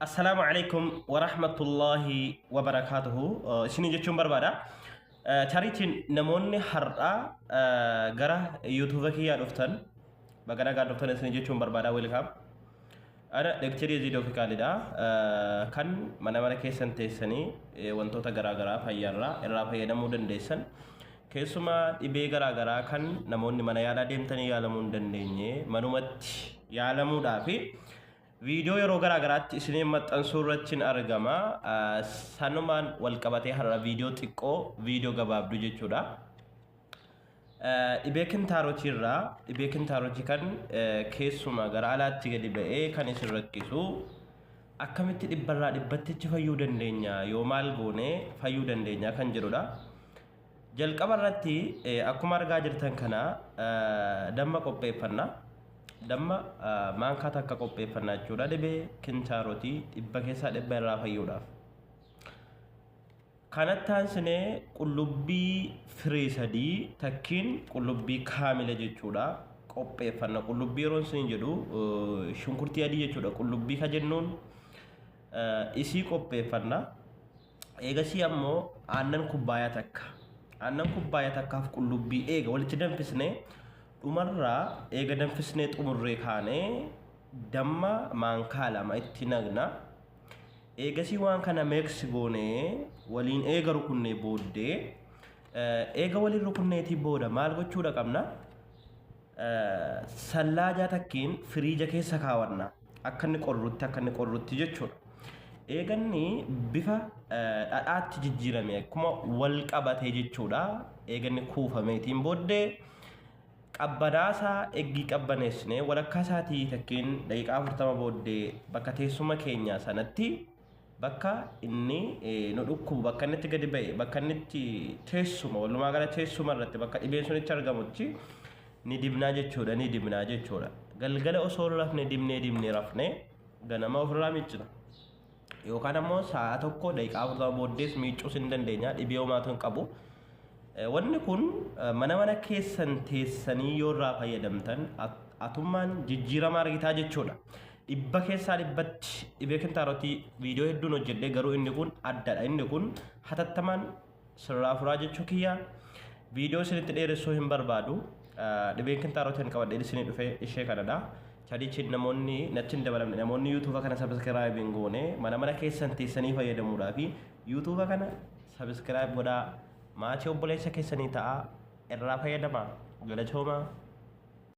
السلام عليكم ورحمة الله وبركاته. شنو جتشون بربادا تاريتين نموني حرقا غرا يوتيوب كي يادفتن بغنا غادفتن شنو جتشون بربادا ويلكم. أنا دكتور يزيد في كاليدا كان mana kesan teessanii wantoota garaa fayyarraa irraa fayyadamuu dandeessan keessumaa dhibee garaa kan namoonni mana yaalaa deemtanii yaalamuu hin dandeenye manumatti yaalamuudhaaf viidiyoo yeroo garaatti isinii maxxansuu irratti argama. Sanumaan wal qabatee har'a viidiyoo xiqqoo viidiyoo gabaabduu jechuudha. Dhibee kintaarotii kan keessumaa gara alaatti gadi ba'ee kan isin rakkisu akkamitti dhibbarraa dhibbatti fayyuu dandeenya yoo maal goone fayyuu dandeenya kan jedhudha. Jalqaba irratti akkuma argaa jirtan kana damma qopheeffannaa. Damma maankaa takka qopheeffannaa jechuudha. Dhibee kintaarotii dhibba keessaa dhibba irraa fayyuudhaaf. Kanattaan sinee qullubbii firii sadii takkiin qullubbii kaamila jechuudha. Qopheeffanna qullubbii yeroon sin jedhu shunkurtii adii jechuudha. Qullubbii ka jennuun isii qopheeffanna. Eegasii ammoo aannan kubbaaya takkaaf qullubbii eega walitti danfisnee dhumarraa eega danfisnee xumurree kaanee damma maankaa lama itti naqna. Eegasii waan kana meeksi goonee waliin eega rukunnee booddee eega waliin rukunneetii booda maal gochuudha qabna? Sallaajaa takkiin firiija keessa kaawwanna. Akka inni qorrutti jechuudha. Eeganni bifa dhadhaatti jijjiirame akkuma wal qabatee jechuudha. Eeganni kuufameetiin booddee qabbanaasaa eggii qabbaneessine walakkaa isaatii takkiin daqiiqaa 40 booddee bakka teessuma keenyaa sanatti bakka inni nu dhukkubu bakka inni itti gadi ba'e bakka inni itti teessuma walumaa gala teessuma irratti bakka dhibeen sun itti argamutti ni dibnaa jechuudha. Galgala osoo rafne dibnee rafne ganama ofirraa miicina. Yookaan ammoo sa'a tokko daqiiqaa 40 booddees miicuus hin dandeenya dhibee homaatu hin qabu. Wanni kun mana keessan teessanii yoo irraa fayyadamtan atummaan jijjiirama argitaa jechuudha. Dhibba keessaa dhibbatti dhibee kintaarotii viidiyoo hedduun hojjedhee garuu inni kun addadha. Inni kun hatattamaan sirraa furaa jechuu kiyya. Viidiyoo isinitti dheeressuu hin barbaadu. Dhibeen kintaarotiin qabadhee isinii dhufee ishee kanadha. Chadichi namoonni natti hin dabalamne namoonni yuutuuba kana sabiskiraayibiin goone mana keessan teessanii fayyadamuudhaaf yuutuuba kana sabiskiraayib godhaa. Maatii obboleessa keessanii ta'a irraa fayyadamaa. Galatooma.